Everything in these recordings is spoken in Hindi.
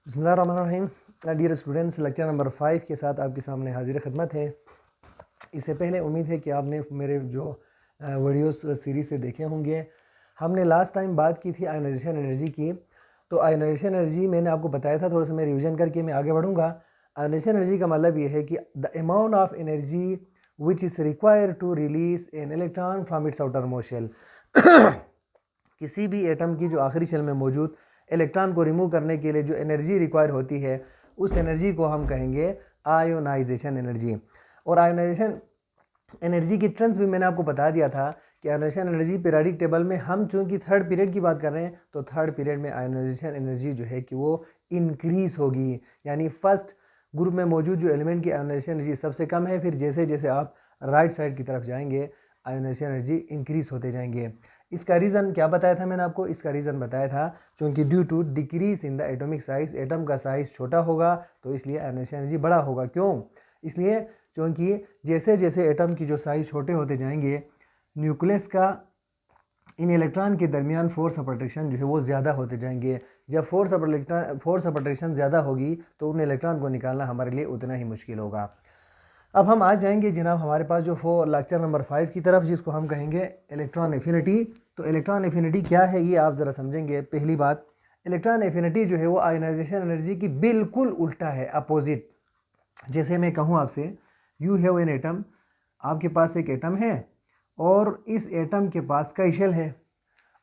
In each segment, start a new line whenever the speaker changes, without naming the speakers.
बिस्मिल्लाहिर्रहमानिर्रहीम। डियर स्टूडेंट्स, लेक्चर नंबर 5 के साथ आपके सामने हाजिर खिदमत है। इससे पहले उम्मीद है कि आपने मेरे जो वीडियोस सीरीज़ से देखे होंगे। हमने लास्ट टाइम बात की थी आयोनाइजेशन एनर्जी की। तो आयोनाइजेशन एनर्जी मैंने आपको बताया था, थोड़ा सा मैं रिवीजन करके मैं आगे बढ़ूँगा। आयोनाइजेशन एनर्जी का मतलब ये है कि the amount of energy which is required to release an electron from its outer most shell. किसी भी एटम की जो आखिरी शेल में मौजूद इलेक्ट्रॉन को रिमूव करने के लिए जो एनर्जी रिक्वायर होती है, उस एनर्जी को हम कहेंगे आयोनाइजेशन एनर्जी। और आयोनाइजेशन एनर्जी की ट्रेंड्स भी मैंने आपको बता दिया था कि आयोनाइजेशन एनर्जी पीरियडिक टेबल में, हम चूंकि थर्ड पीरियड की बात कर रहे हैं, तो थर्ड पीरियड में आयोनाइजेशन एनर्जी जो है कि वो इंक्रीज होगी। यानी फर्स्ट ग्रुप में मौजूद जो एलिमेंट की आयोनाइजेशन एनर्जी सबसे कम है, फिर जैसे जैसे आप राइट साइड की तरफ जाएंगे आयोनाइजेशन एनर्जी इंक्रीज होते जाएंगे। इसका रीज़न क्या बताया था मैंने आपको? इसका रीज़न बताया था क्योंकि due to decrease in the atomic size, atom का साइज छोटा होगा तो इसलिए आयोनाइजेशन एनर्जी बड़ा होगा। क्यों? इसलिए क्योंकि जैसे जैसे एटम की जो साइज छोटे होते जाएंगे, न्यूक्लियस का इन इलेक्ट्रॉन के दरमियान फोर्स ऑफ अट्रैक्शन जो है वो ज़्यादा होते जाएंगे। जब फोर्स ऑफ अट्रैक्शन ज़्यादा होगी तो उन इलेक्ट्रॉन को निकालना हमारे लिए उतना ही मुश्किल होगा। अब हम आ जाएंगे जनाब हमारे पास जो लेक्चर नंबर 5 की तरफ, जिसको हम कहेंगे इलेक्ट्रॉन एफिनिटी। तो इलेक्ट्रॉन एफिनिटी क्या है ये आप ज़रा समझेंगे। पहली बात, इलेक्ट्रॉन एफिनिटी जो है वो आयोनाइजेशन एनर्जी की बिल्कुल उल्टा है, अपोजिट। जैसे मैं कहूँ आपसे, यू हैव एन एटम, आपके पास एक एटम है और इस एटम के पास कई शेल है।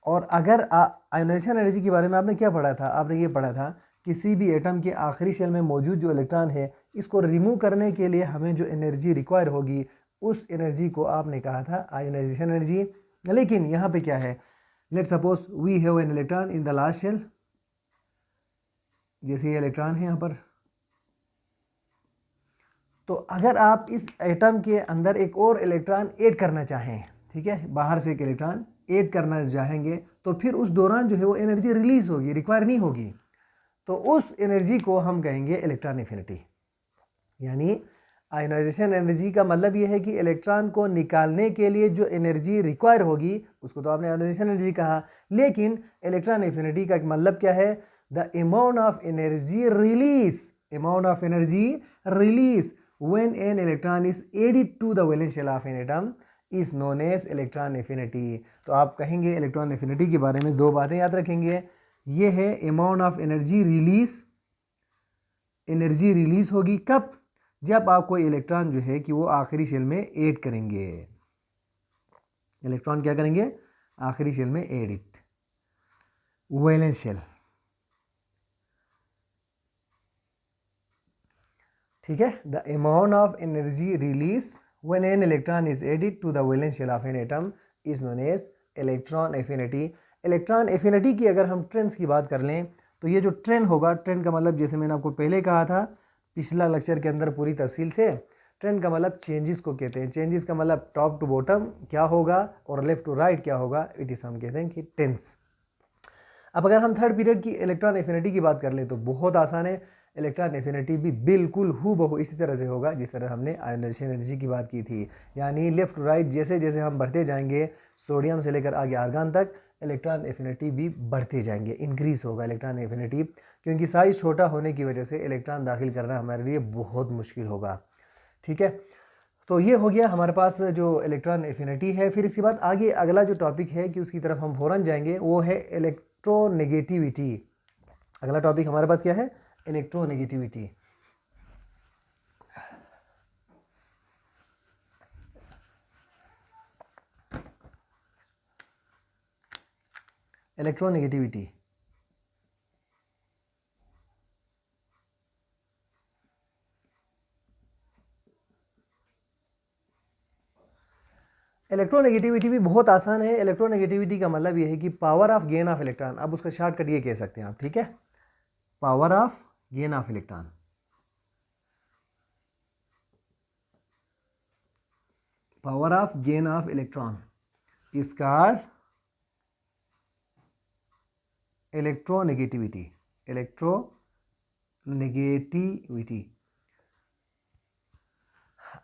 और अगर आयोनाइजेशन एनर्जी के बारे में आपने क्या पढ़ा था? आपने ये पढ़ा था किसी भी एटम के आखिरी शेल में मौजूद जो इलेक्ट्रॉन है, इसको रिमूव करने के लिए हमें जो एनर्जी रिक्वायर होगी, उस एनर्जी को आपने कहा था आयोनाइजेशन एनर्जी। लेकिन यहाँ पे क्या है? Let suppose we have an electron in the last shell. जैसे ये इलेक्ट्रॉन है यहाँ पर, तो अगर आप इस एटम के अंदर एक और इलेक्ट्रॉन ऐड करना चाहें, ठीक है, बाहर से एक इलेक्ट्रॉन ऐड करना चाहेंगे, तो फिर उस दौरान जो है वो एनर्जी रिलीज होगी, रिक्वायर नहीं होगी। तो उस एनर्जी को हम कहेंगे इलेक्ट्रॉन एफिनिटी। यानी आयोनाइजेशन एनर्जी का मतलब यह है कि इलेक्ट्रॉन को निकालने के लिए जो एनर्जी रिक्वायर होगी उसको तो आपने आयोनाइजेशन एनर्जी कहा। लेकिन इलेक्ट्रॉन एफिनिटी का मतलब क्या है? The amount of energy release, amount of energy release when an electron is added to the valence shell of an atom is known as electron affinity। तो आप कहेंगे इलेक्ट्रॉन एफिनिटी के बारे में दो बातें याद रखेंगे। ये है amount of energy release, energy release होगी कब? जब आप कोई इलेक्ट्रॉन जो है कि वो आखिरी शेल में ऐड करेंगे। इलेक्ट्रॉन क्या करेंगे? आखिरी शेल में ऐड इट, वैलेंस शेल, ठीक है। The amount of energy release when an electron is added to the valence shell of an atom is known as electron affinity. Electron affinity की अगर हम ट्रेंड्स की बात कर लें, तो ये जो ट्रेंड होगा, ट्रेंड का मतलब जैसे मैंने आपको पहले कहा था पिछला लेक्चर के अंदर पूरी तफसील से, ट्रेंड का मतलब चेंजेस को कहते हैं। चेंजेस का मतलब टॉप टू बॉटम क्या होगा और लेफ्ट टू राइट क्या होगा, इट इज हम कहते हैं कि टेंस। अब अगर हम थर्ड पीरियड की इलेक्ट्रॉन एफिनिटी की बात कर लें तो बहुत आसान है। इलेक्ट्रॉन एफिनिटी भी बिल्कुल हूबहू इसी तरह से होगा जिस तरह हमने आयोनाइजेशन एनर्जी की बात की थी। यानी लेफ्ट टू राइट जैसे जैसे हम बढ़ते जाएंगे, सोडियम से लेकर आगे आर्गन तक, इलेक्ट्रॉन एफिनिटी भी बढ़ते जाएंगे, इंक्रीज होगा इलेक्ट्रॉन एफिनिटी। क्योंकि साइज छोटा होने की वजह से इलेक्ट्रॉन दाखिल करना हमारे लिए बहुत मुश्किल होगा, ठीक है। तो ये हो गया हमारे पास जो इलेक्ट्रॉन एफिनिटी है। फिर इसके बाद आगे अगला जो टॉपिक है कि उसकी तरफ हम फौरन जाएंगे, वो है इलेक्ट्रोनेगेटिविटी। अगला टॉपिक हमारे पास क्या है? इलेक्ट्रोनेगेटिविटी। इलेक्ट्रोनेगेटिविटी, इलेक्ट्रोनेगेटिविटी भी बहुत आसान है। इलेक्ट्रोनेगेटिविटी का मतलब ये है कि power of gain of electron. अब उसका शॉर्टकट ये कह सकते हैं आप, ठीक है, power of gain of electron. Power of gain of electron is called electronegativity. Electronegativity.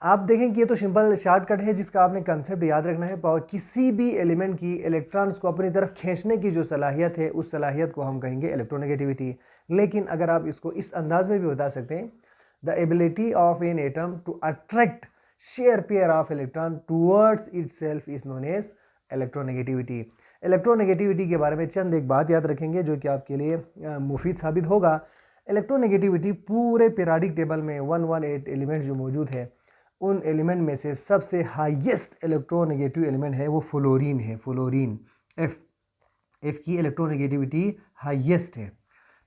आप देखें कि ये तो सिंपल शॉर्टकट है जिसका आपने कंसेप्ट याद रखना है। पावर किसी भी एलिमेंट की इलेक्ट्रॉन्स को अपनी तरफ खींचने की जो सलाहियत है उस सलाहियत को हम कहेंगे इलेक्ट्रोनेगेटिविटी। लेकिन अगर आप इसको इस अंदाज में भी बता सकते हैं, the ability of an atom to attract share pair of electron towards itself is known as electronegativity. Electronegativity के बारे में चंद एक बात याद रखेंगे जो कि आपके लिए मुफीद साबित होगा। इलेक्ट्रोनेगेटिविटी पूरे पीरियोडिक टेबल में 118 एलिमेंट जो मौजूद है उन एलिमेंट में से सबसे हाईएस्ट इलेक्ट्रोनेगेटिव एलिमेंट है वो फ्लोरीन है। फ्लोरीन एफ की इलेक्ट्रोनेगेटिविटी हाईएस्ट है,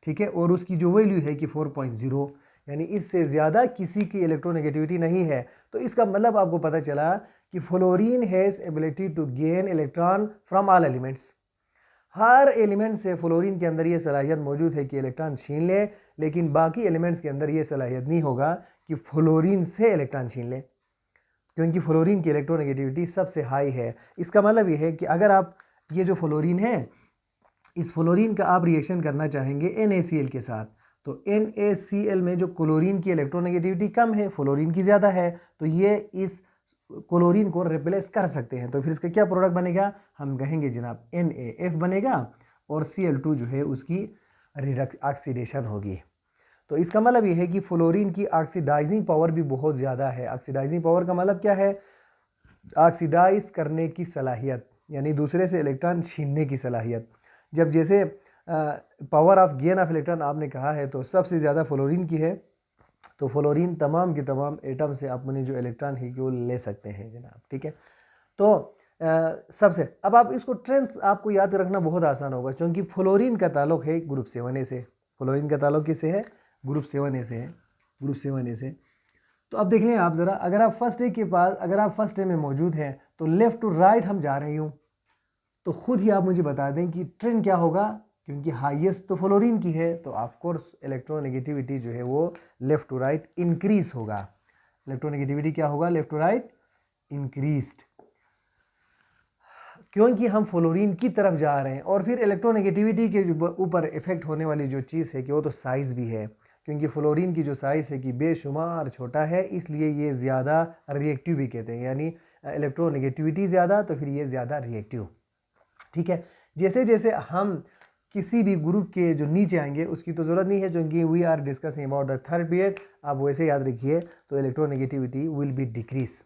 ठीक है, और उसकी जो वैल्यू है कि 4.0, यानी इससे ज़्यादा किसी की इलेक्ट्रोनेगेटिविटी नहीं है। तो इसका मतलब आपको पता चला कि fluorine has ability to gain electron from all elements. हर एलिमेंट से फ्लोरीन के अंदर ये सलाहियत मौजूद है कि इलेक्ट्रॉन छीन ले, लेकिन बाकी एलिमेंट्स के अंदर ये सलाहियत नहीं होगा कि फ्लोरीन से इलेक्ट्रॉन छीन ले, क्योंकि फ्लोरीन की इलेक्ट्रोनेगेटिविटी सबसे हाई है। इसका मतलब ये है कि अगर आप ये जो फ्लोरीन है इस फ्लोरीन का आप रिएक्शन करना चाहेंगे NaCl के साथ, तो NaCl में जो क्लोरीन की इलेक्ट्रोनेगेटिविटी कम है, फ्लोरीन की ज़्यादा है, तो ये इस क्लोरीन को रिप्लेस कर सकते हैं। तो फिर इसका क्या प्रोडक्ट बनेगा, हम कहेंगे जनाब NaF बनेगा और Cl2 जो है उसकी ऑक्सीडेशन होगी। तो इसका मतलब ये है कि फ्लोरीन की ऑक्सीडाइजिंग पावर भी बहुत ज़्यादा है। ऑक्सीडाइजिंग पावर का मतलब क्या है, ऑक्सीडाइज करने की सलाहियत, यानी दूसरे से इलेक्ट्रॉन छीनने की सलाहियत। जब जैसे power of gain of electron आपने कहा है तो सबसे ज़्यादा फ्लोरीन की है, तो फ्लोरीन तमाम के तमाम एटम से अपने जो इलेक्ट्रॉन है कि वो ले सकते हैं जनाब, ठीक है। तो सबसे अब आप इसको ट्रेंड्स आपको याद रखना बहुत आसान होगा, क्योंकि फ्लोरीन का ताल्लुक है ग्रुप 7A से। फ्लोरीन का ताल्लुक किससे है, ग्रुप 7A से है, ग्रुप 7A से। तो अब देख लें आप ज़रा, अगर आप फर्स्ट ए के पास, अगर आप फर्स्ट ए में मौजूद हैं तो लेफ़्ट टू राइट हम जा रहे हूँ, तो ख़ुद ही आप मुझे बता दें कि ट्रेंड क्या होगा, क्योंकि हाईएस्ट तो फ्लोरीन की है तो ऑफ कोर्स इलेक्ट्रोनेगेटिविटी जो है वो लेफ़्ट टू राइट इंक्रीज होगा। इलेक्ट्रोनेगेटिविटी क्या होगा, लेफ़्ट टू राइट इंक्रीज्ड, क्योंकि हम फ्लोरीन की तरफ जा रहे हैं। और फिर इलेक्ट्रोनेगेटिविटी के ऊपर इफेक्ट होने वाली जो चीज़ है कि वो तो साइज़ भी है, क्योंकि फ्लोरीन की जो साइज़ है कि बेशुमार छोटा है, इसलिए ये ज़्यादा रिएक्टिव भी कहते हैं, यानी इलेक्ट्रोनेगेटिविटी ज़्यादा तो फिर ये ज़्यादा रिएक्टिव, ठीक है। जैसे जैसे हम किसी भी ग्रुप के जो नीचे आएंगे उसकी तो ज़रूरत नहीं है, क्योंकि we are discussing about the third period. आप वैसे याद रखिए, तो इलेक्ट्रोनेगेटिविटी विल बी डिक्रीज,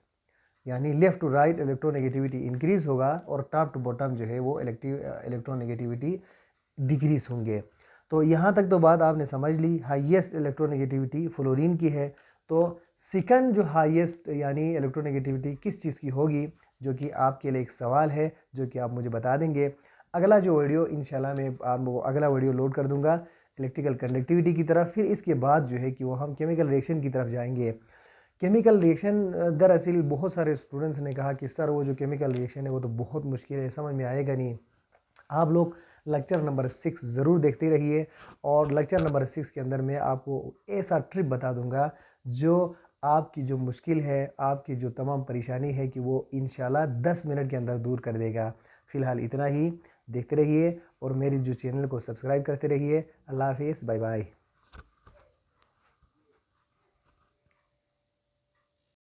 यानी left to right electronegativity increase होगा और टॉप टू बॉटम जो है वो इलेक्ट्रोनेगेटिविटी डिक्रीज होंगे। तो यहाँ तक तो बात आपने समझ ली, हाईएस्ट इलेक्ट्रोनेगेटिविटी फ्लोरीन की है। तो सेकंड जो हाईएस्ट यानी इलेक्ट्रोनेगेटिविटी किस चीज़ की होगी, जो कि आपके लिए एक सवाल है जो कि आप मुझे बता देंगे। अगला जो वीडियो इंशाल्लाह मैं आपको अगला वीडियो लोड कर दूंगा इलेक्ट्रिकल कंडक्टिविटी की तरफ। फिर इसके बाद जो है कि वो हम केमिकल रिएक्शन की तरफ जाएंगे। केमिकल रिएक्शन दरअसल बहुत सारे स्टूडेंट्स ने कहा कि सर वो जो केमिकल रिएक्शन है वो तो बहुत मुश्किल है, समझ में आएगा नहीं। आप लोग लेक्चर नंबर 6 ज़रूर देखते रहिए, और लेक्चर नंबर 6 के अंदर मैं आपको ऐसा ट्रिप बता दूंगा जो आपकी जो मुश्किल है, आपकी जो तमाम परेशानी है कि वो इंशाल्लाह 10 मिनट के अंदर दूर कर देगा। फ़िलहाल इतना ही, देखते रहिए और मेरी जो चैनल को सब्सक्राइब करते रहिए। अल्लाह हाफिज़, बाय बाय।